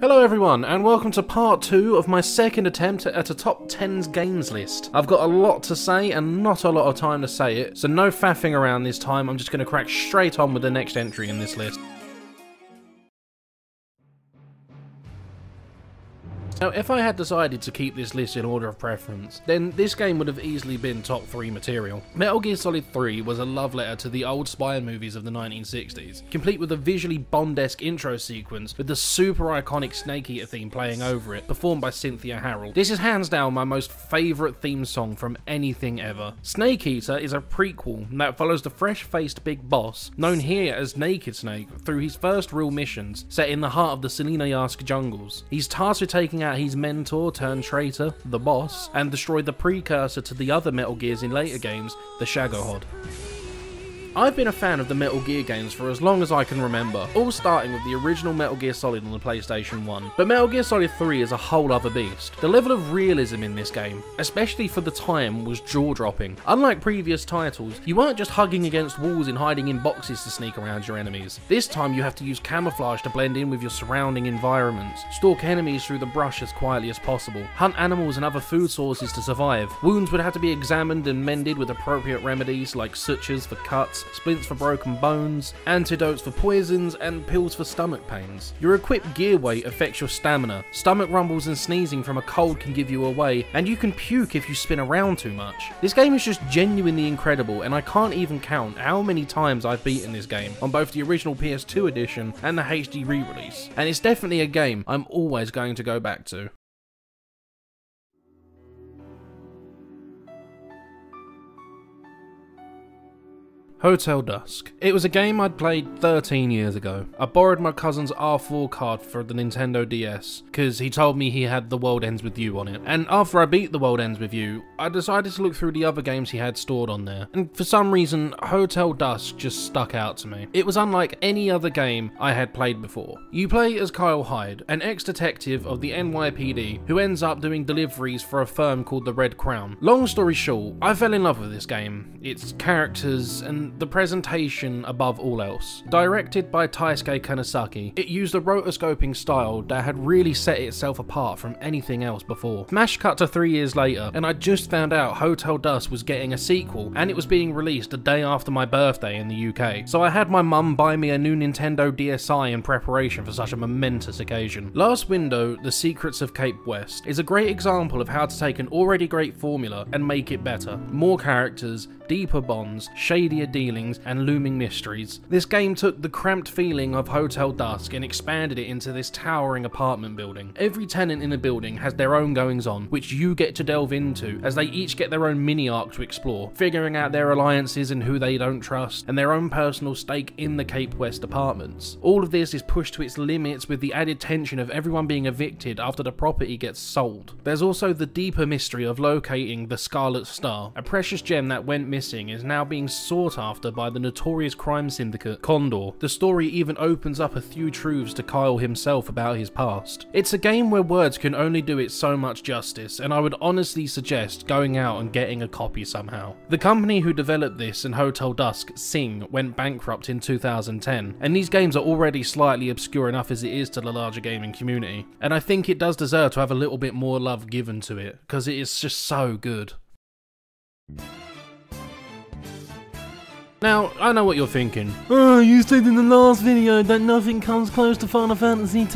Hello everyone, and welcome to part 2 of my second attempt at a top 10s games list. I've got a lot to say and not a lot of time to say it, so no faffing around this time. I'm just going to crack straight on with the next entry in this list. Now, if I had decided to keep this list in order of preference, then this game would have easily been top 3 material. Metal Gear Solid 3 was a love letter to the old spy movies of the 1960s, complete with a visually Bond-esque intro sequence with the super iconic Snake Eater theme playing over it, performed by Cynthia Harrell. This is hands down my most favourite theme song from anything ever. Snake Eater is a prequel that follows the fresh-faced big boss, known here as Naked Snake, through his first real missions, set in the heart of the Selena-Yask jungles. He's tasked with taking out his mentor turned traitor, the boss, and destroy the precursor to the other Metal Gears in later games, the Shagohod. I've been a fan of the Metal Gear games for as long as I can remember, all starting with the original Metal Gear Solid on the PlayStation 1. But Metal Gear Solid 3 is a whole other beast. The level of realism in this game, especially for the time, was jaw-dropping. Unlike previous titles, you weren't just hugging against walls and hiding in boxes to sneak around your enemies. This time you have to use camouflage to blend in with your surrounding environments, stalk enemies through the brush as quietly as possible, hunt animals and other food sources to survive. Wounds would have to be examined and mended with appropriate remedies like sutures for cuts, splints for broken bones, antidotes for poisons, and pills for stomach pains. Your equipped gear weight affects your stamina. Stomach rumbles and sneezing from a cold can give you away, and you can puke if you spin around too much. This game is just genuinely incredible, and I can't even count how many times I've beaten this game on both the original PS2 edition and the HD re-release. And it's definitely a game I'm always going to go back to. Hotel Dusk. It was a game I'd played 13 years ago. I borrowed my cousin's R4 card for the Nintendo DS, because he told me he had The World Ends With You on it. And after I beat The World Ends With You, I decided to look through the other games he had stored on there. And for some reason, Hotel Dusk just stuck out to me. It was unlike any other game I had played before. You play as Kyle Hyde, an ex-detective of the NYPD, who ends up doing deliveries for a firm called the Red Crown. Long story short, I fell in love with this game, its characters, and the presentation above all else. Directed by Taisuke Kanazaki, it used a rotoscoping style that had really set itself apart from anything else before. Smash cut to 3 years later, and I just found out Hotel Dusk was getting a sequel, and it was being released the day after my birthday in the UK. So I had my mum buy me a new Nintendo DSi in preparation for such a momentous occasion. Last Window, The Secrets of Cape West, is a great example of how to take an already great formula and make it better. More characters, deeper bonds, shadier dealings, and looming mysteries. This game took the cramped feeling of Hotel Dusk and expanded it into this towering apartment building. Every tenant in the building has their own goings-on, which you get to delve into as they each get their own mini-arc to explore, figuring out their alliances and who they don't trust, and their own personal stake in the Cape West apartments. All of this is pushed to its limits with the added tension of everyone being evicted after the property gets sold. There's also the deeper mystery of locating the Scarlet Star, a precious gem that went missing is now being sought after by the notorious crime syndicate Condor. The story even opens up a few truths to Kyle himself about his past. It's a game where words can only do it so much justice, and I would honestly suggest going out and getting a copy somehow. The company who developed this and Hotel Dusk, Sing, went bankrupt in 2010, and these games are already slightly obscure enough as it is to the larger gaming community, and I think it does deserve to have a little bit more love given to it, because it is just so good. Now, I know what you're thinking. Oh, you said in the last video that nothing comes close to Final Fantasy X.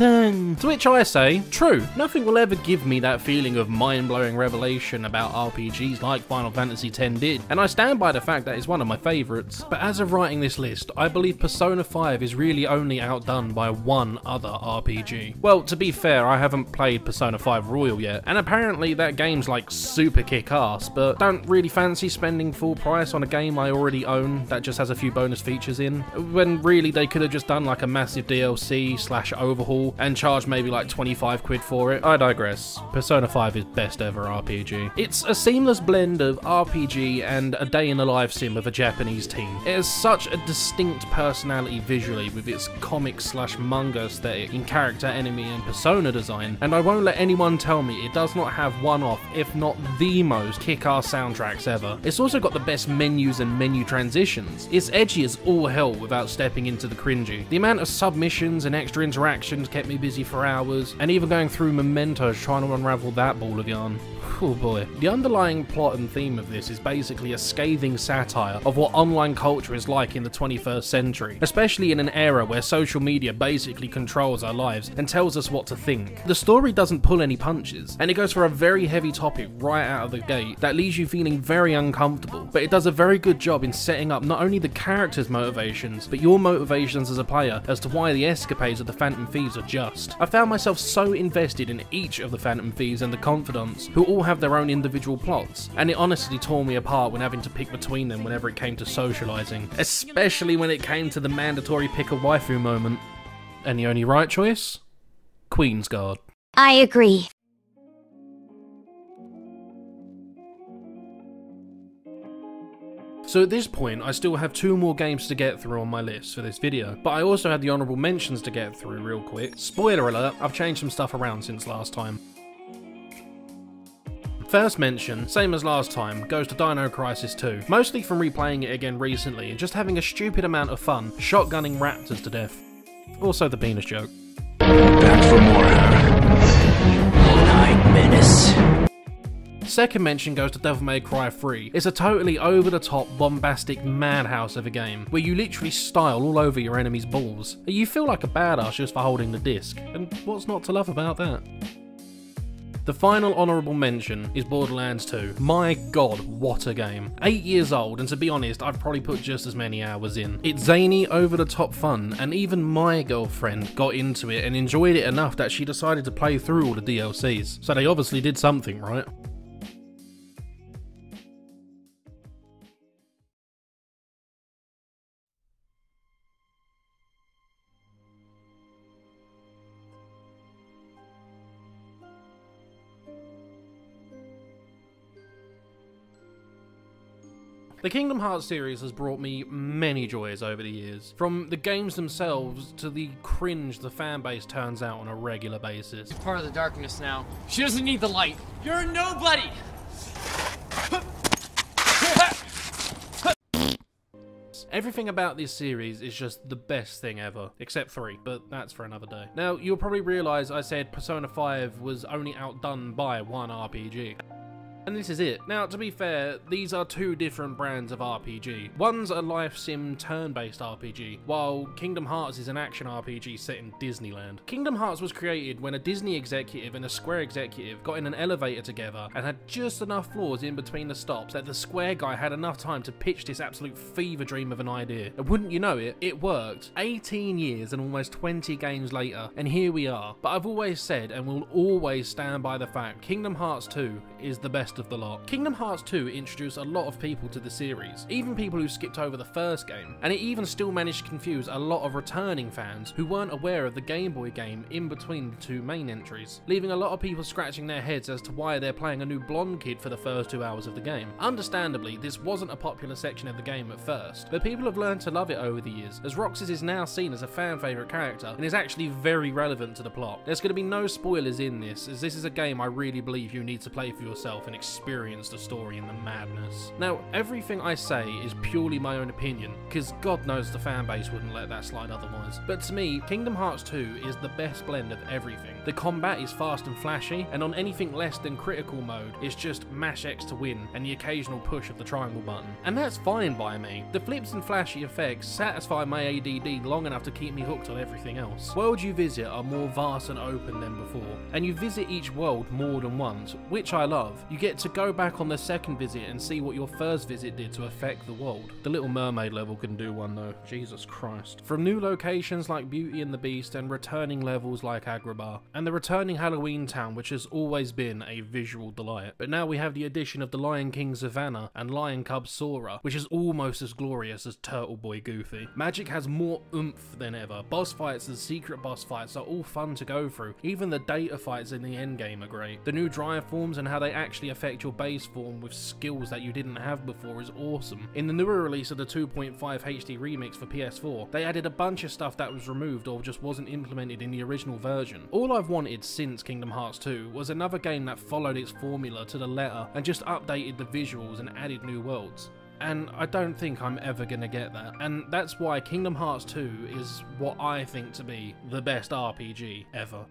To which I say, true, nothing will ever give me that feeling of mind-blowing revelation about RPGs like Final Fantasy X did, and I stand by the fact that it's one of my favourites. But as of writing this list, I believe Persona 5 is really only outdone by one other RPG. Well, to be fair, I haven't played Persona 5 Royal yet, and apparently that game's like super kick-ass, but don't really fancy spending full price on a game I already own that just has a few bonus features in, when really they could have just done like a massive DLC / overhaul and charged maybe like 25 quid for it. I digress. Persona 5 is best ever RPG. It's a seamless blend of RPG and a day in the life sim of a Japanese teen. It has such a distinct personality visually with its comic / manga aesthetic in character, enemy and persona design, and I won't let anyone tell me it does not have one of, if not the most kick-ass soundtracks ever. It's also got the best menus and menu transitions missions. It's edgy as all hell without stepping into the cringy. The amount of submissions and extra interactions kept me busy for hours, and even going through mementos trying to unravel that ball of yarn. Oh boy. The underlying plot and theme of this is basically a scathing satire of what online culture is like in the 21st century, especially in an era where social media basically controls our lives and tells us what to think. The story doesn't pull any punches, and it goes for a very heavy topic right out of the gate that leaves you feeling very uncomfortable, but it does a very good job in setting up not only the characters' motivations, but your motivations as a player as to why the escapades of the Phantom Thieves are just. I found myself so invested in each of the Phantom Thieves and the Confidants, who all have their own individual plots, and it honestly tore me apart when having to pick between them whenever it came to socializing, especially when it came to the mandatory pick a waifu moment. And the only right choice? Queensguard. I agree. So at this point, I still have 2 more games to get through on my list for this video, but I also had the honourable mentions to get through real quick. Spoiler alert, I've changed some stuff around since last time. First mention, same as last time, goes to Dino Crisis 2, mostly from replaying it again recently and just having a stupid amount of fun shotgunning raptors to death. Also the penis joke. Back for more. One-eyed menace. Second mention goes to Devil May Cry 3. It's a totally over-the-top, bombastic madhouse of a game, where you literally style all over your enemy's balls. You feel like a badass just for holding the disc, and what's not to love about that? The final honourable mention is Borderlands 2. My god, what a game. 8 years old, and to be honest, I've probably put just as many hours in. It's zany, over-the-top fun, and even my girlfriend got into it and enjoyed it enough that she decided to play through all the DLCs. So they obviously did something, right? The Kingdom Hearts series has brought me many joys over the years, from the games themselves to the cringe the fanbase turns out on a regular basis. She's part of the darkness now. She doesn't need the light. You're nobody! Everything about this series is just the best thing ever, except 3, but that's for another day. Now, you'll probably realise I said Persona 5 was only outdone by one RPG. And this is it. Now, to be fair, these are 2 different brands of RPG. One's a life sim turn-based RPG, while Kingdom Hearts is an action RPG set in Disneyland. Kingdom Hearts was created when a Disney executive and a Square executive got in an elevator together and had just enough floors in between the stops that the Square guy had enough time to pitch this absolute fever dream of an idea. And wouldn't you know it, it worked. 18 years and almost 20 games later, and here we are. But I've always said, and will always stand by the fact, Kingdom Hearts 2 is the best of the lot. Kingdom Hearts 2 introduced a lot of people to the series, even people who skipped over the first game, and it even still managed to confuse a lot of returning fans who weren't aware of the Game Boy game in between the 2 main entries, leaving a lot of people scratching their heads as to why they're playing a new blonde kid for the first 2 hours of the game. Understandably, this wasn't a popular section of the game at first, but people have learned to love it over the years, as Roxas is now seen as a fan favourite character and is actually very relevant to the plot. There's going to be no spoilers in this, as this is a game I really believe you need to play for yourself and experience the story and the madness. Now, everything I say is purely my own opinion, because God knows the fanbase wouldn't let that slide otherwise. But to me, Kingdom Hearts 2 is the best blend of everything. The combat is fast and flashy, and on anything less than critical mode, it's just mash X to win and the occasional push of the triangle button. And that's fine by me. The flips and flashy effects satisfy my ADD long enough to keep me hooked on everything else. Worlds you visit are more vast and open than before, and you visit each world more than once, which I love. You get to go back on the second visit and see what your first visit did to affect the world. The Little Mermaid level can do one though, Jesus Christ. From new locations like Beauty and the Beast and returning levels like Agrabah, and the returning Halloween Town, which has always been a visual delight. But now we have the addition of the Lion King Savannah and Lion Cub Sora, which is almost as glorious as Turtle Boy Goofy. Magic has more oomph than ever. Boss fights and secret boss fights are all fun to go through. Even the data fights in the endgame are great. The new drive forms and how they actually affect your base form with skills that you didn't have before is awesome. In the newer release of the 2.5 HD remix for PS4, they added a bunch of stuff that was removed or just wasn't implemented in the original version. All I've wanted since Kingdom Hearts 2 was another game that followed its formula to the letter and just updated the visuals and added new worlds. and I don't think I'm ever gonna get that. And that's why Kingdom Hearts 2 is what I think to be the best RPG ever.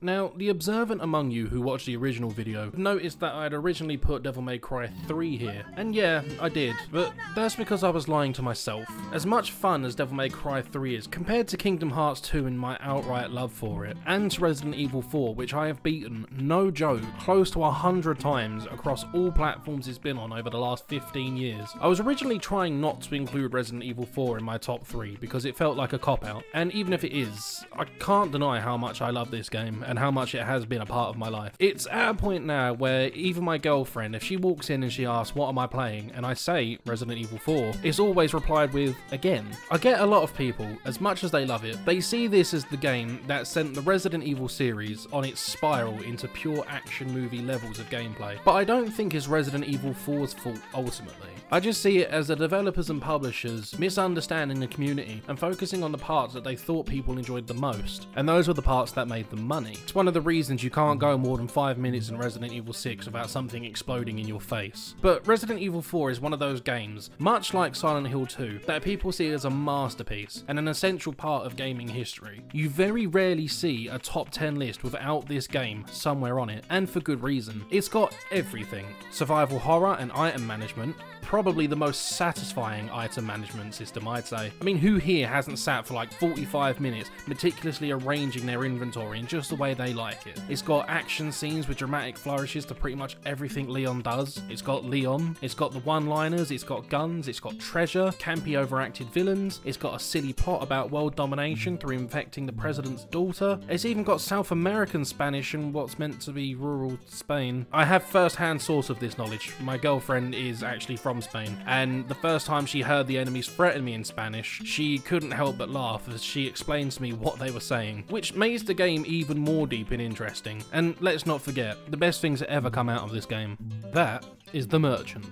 Now, the observant among you who watched the original video noticed that I had originally put Devil May Cry 3 here. And yeah, I did, but that's because I was lying to myself. As much fun as Devil May Cry 3 is compared to Kingdom Hearts 2 and my outright love for it, and to Resident Evil 4, which I have beaten, no joke, close to 100 times across all platforms it's been on over the last 15 years. I was originally trying not to include Resident Evil 4 in my top 3 because it felt like a cop-out, and even if it is, I can't deny how much I love this game and how much it has been a part of my life. It's at a point now where even my girlfriend, if she walks in and she asks, what am I playing? And I say Resident Evil 4, it's always replied with, again. I get a lot of people, as much as they love it, they see this as the game that sent the Resident Evil series on its spiral into pure action movie levels of gameplay. But I don't think it's Resident Evil 4's fault ultimately. I just see it as the developers and publishers misunderstanding the community and focusing on the parts that they thought people enjoyed the most, and those were the parts that made them money. It's one of the reasons you can't go more than 5 minutes in Resident Evil 6 without something exploding in your face. But Resident Evil 4 is one of those games, much like Silent Hill 2, that people see as a masterpiece and an essential part of gaming history. You very rarely see a top 10 list without this game somewhere on it, and for good reason. It's got everything: survival horror and item management, probably the most satisfying item management system, I'd say. I mean, who here hasn't sat for like 45 minutes meticulously arranging their inventory in just the way they like it? It's got action scenes with dramatic flourishes to pretty much everything Leon does. It's got Leon, it's got the one-liners, it's got guns, it's got treasure, campy overacted villains, it's got a silly plot about world domination through infecting the president's daughter. It's even got South American Spanish and what's meant to be rural Spain. I have first-hand source of this knowledge. My girlfriend is actually from Spain, and the first time she heard the enemies threaten me in Spanish, she couldn't help but laugh as she explained to me what they were saying, which makes the game even more deep and interesting. And let's not forget, the best things that ever come out of this game. That is the merchant.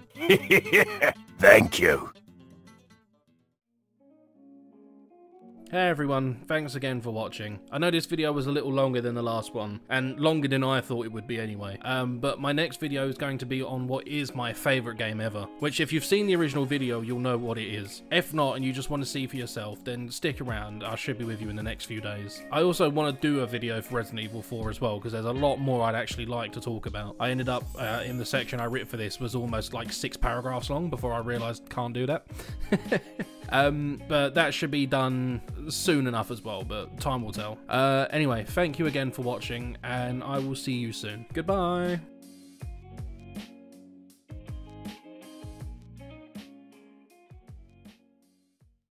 Thank you. Hey everyone, thanks again for watching. I know this video was a little longer than the last one, and longer than I thought it would be anyway, but my next video is going to be on what is my favourite game ever, which if you've seen the original video, you'll know what it is. If not, and you just want to see for yourself, then stick around, I should be with you in the next few days. I also want to do a video for Resident Evil 4 as well, because there's a lot more I'd actually like to talk about. I ended up, in the section I wrote for this was almost like 6 paragraphs long before I realised can't do that. But that should be done soon enough as well, but time will tell. Anyway, thank you again for watching, and I will see you soon. Goodbye!